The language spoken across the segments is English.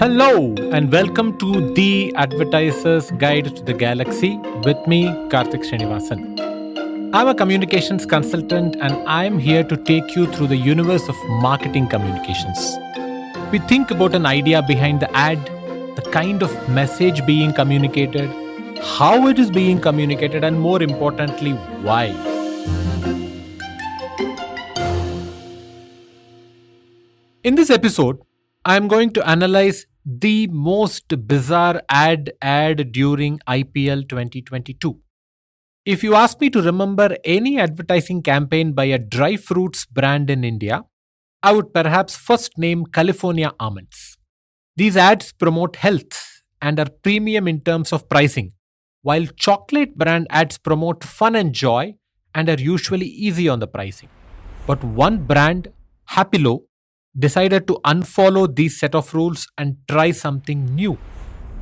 Hello and welcome to the Advertiser's Guide to the Galaxy with me, Karthik Srinivasan. I'm a communications consultant and I'm here to take you through the universe of marketing communications. We think about an idea behind the ad, the kind of message being communicated, how it is being communicated, and more importantly, why. In this episode, I am going to analyze the most bizarre ad during IPL 2022. If you ask me to remember any advertising campaign by a dry fruits brand in India, I would perhaps first name California almonds. These ads promote health and are premium in terms of pricing, while chocolate brand ads promote fun and joy and are usually easy on the pricing. But one brand, Happilo, decided to unfollow these set of rules and try something new.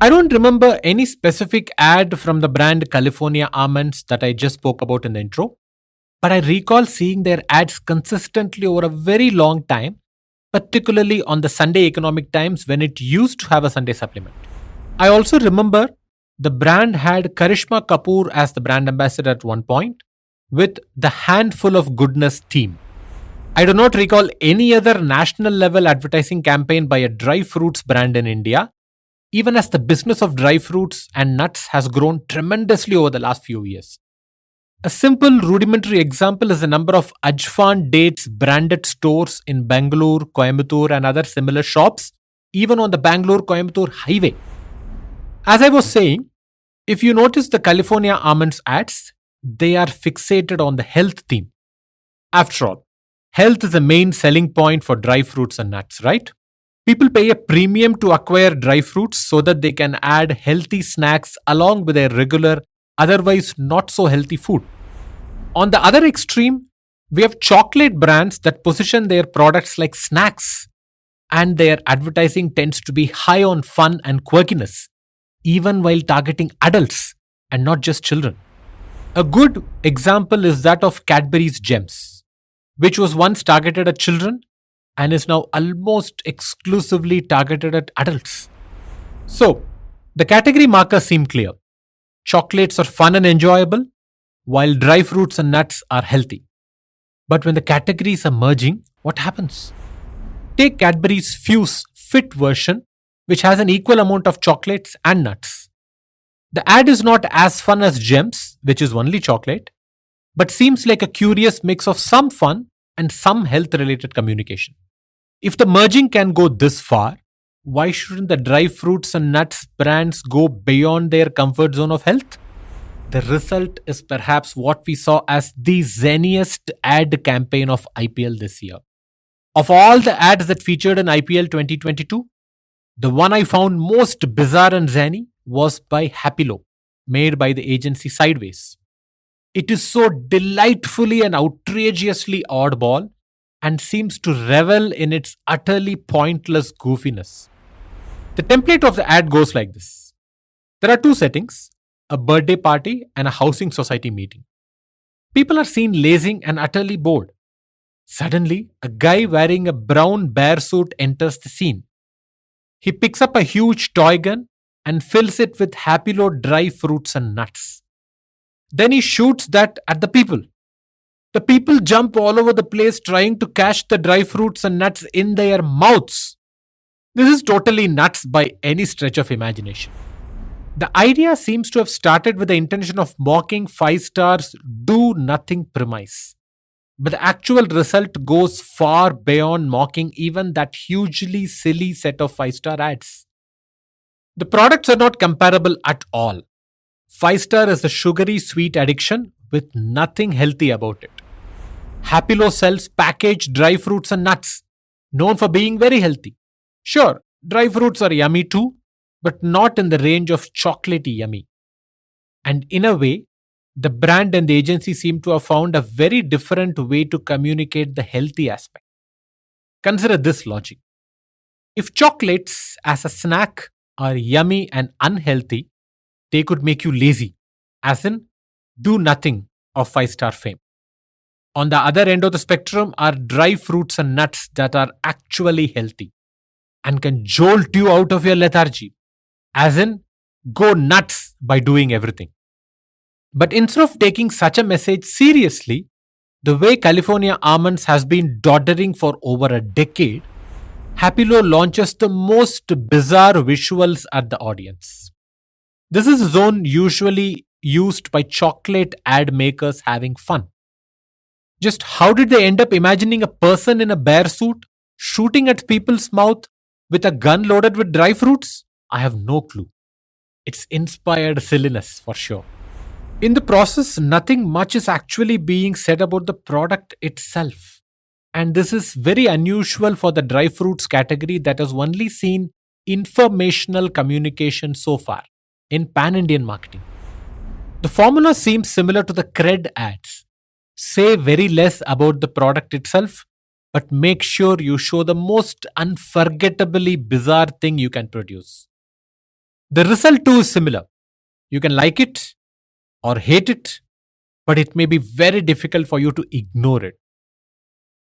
I don't remember any specific ad from the brand California Almonds that I just spoke about in the intro, but I recall seeing their ads consistently over a very long time, particularly on the Sunday Economic Times when it used to have a Sunday supplement. I also remember the brand had Karishma Kapoor as the brand ambassador at one point with the Handful of Goodness theme. I do not recall any other national level advertising campaign by a dry fruits brand in India, even as the business of dry fruits and nuts has grown tremendously over the last few years. A simple rudimentary example is the number of Ajfan dates branded stores in Bangalore, Coimbatore, and other similar shops, even on the Bangalore-Coimbatore highway. As I was saying, if you notice the California Almonds ads, they are fixated on the health theme. After all, health is the main selling point for dry fruits and nuts, right? People pay a premium to acquire dry fruits so that they can add healthy snacks along with their regular, otherwise not so healthy food. On the other extreme, we have chocolate brands that position their products like snacks, and their advertising tends to be high on fun and quirkiness, even while targeting adults and not just children. A good example is that of Cadbury's Gems, which was once targeted at children and is now almost exclusively targeted at adults. So, the category markers seem clear. Chocolates are fun and enjoyable, while dry fruits and nuts are healthy. But when the categories are merging, what happens? Take Cadbury's Fuse Fit version, which has an equal amount of chocolates and nuts. The ad is not as fun as Gems, which is only chocolate, but seems like a curious mix of some fun and some health related communication. If the merging can go this far, why shouldn't the dry fruits and nuts brands go beyond their comfort zone of health? The result is perhaps what we saw as the zaniest ad campaign of IPL this year. Of all the ads that featured in IPL 2022, the one I found most bizarre and zany was by Happilo, made by the agency Sideways. It is so delightfully and outrageously oddball and seems to revel in its utterly pointless goofiness. The template of the ad goes like this. There are two settings, a birthday party and a housing society meeting. People are seen lazing and utterly bored. Suddenly, a guy wearing a brown bear suit enters the scene. He picks up a huge toy gun and fills it with Happilo dry fruits and nuts. Then he shoots that at the people. The people jump all over the place trying to catch the dry fruits and nuts in their mouths. This is totally nuts by any stretch of imagination. The idea seems to have started with the intention of mocking 5-star's do nothing premise. But the actual result goes far beyond mocking even that hugely silly set of 5-star ads. The products are not comparable at all. 5-star is a sugary sweet addiction with nothing healthy about it. Happilo sells packaged dry fruits and nuts, known for being very healthy. Sure, dry fruits are yummy too, but not in the range of chocolatey yummy. And in a way, the brand and the agency seem to have found a very different way to communicate the healthy aspect. Consider this logic. If chocolates as a snack are yummy and unhealthy, they could make you lazy, as in do nothing of 5-star fame. On the other end of the spectrum are dry fruits and nuts that are actually healthy. and can jolt you out of your lethargy, as in, go nuts by doing everything. But instead of taking such a message seriously, the way California Almonds has been doddering for over a decade, Happilo launches the most bizarre visuals at the audience. This is a zone usually used by chocolate ad makers having fun. Just how did they end up imagining a person in a bear suit shooting at people's mouth with a gun loaded with dry fruits? I have no clue. It's inspired silliness for sure. In the process, nothing much is actually being said about the product itself. And this is very unusual for the dry fruits category that has only seen informational communication so far in pan Indian marketing. The formula seems similar to the cred ads. Say very less about the product itself, but make sure you show the most unforgettably bizarre thing you can produce. The result too is similar. You can like it or hate it, but it may be very difficult for you to ignore it.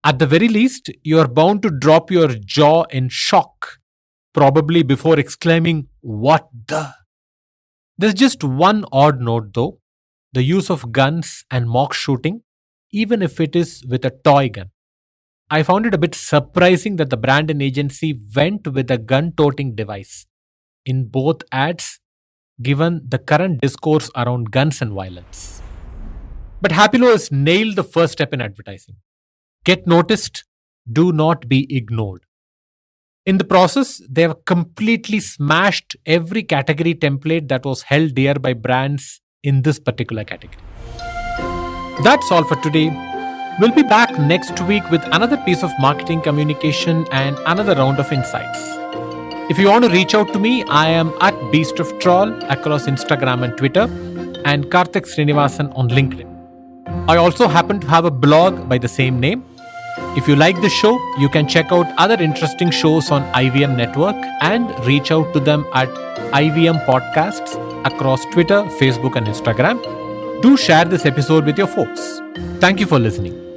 At the very least, you are bound to drop your jaw in shock, probably before exclaiming, "What the?" There's just one odd note though: the use of guns and mock shooting, even if it is with a toy gun. I found it a bit surprising that the brand and agency went with a gun toting device in both ads, given the current discourse around guns and violence. But Happilo has nailed the first step in advertising. Get noticed, do not be ignored. In the process, they have completely smashed every category template that was held dear by brands in this particular category. That's all for today. We'll be back next week with another piece of marketing communication and another round of insights. If you want to reach out to me, I am at Beast of Troll across Instagram and Twitter, and Karthik Srinivasan on LinkedIn. I also happen to have a blog by the same name. If you like the show, you can check out other interesting shows on IVM Network and reach out to them at IVM Podcasts across Twitter, Facebook, and Instagram. Do share this episode with your folks. Thank you for listening.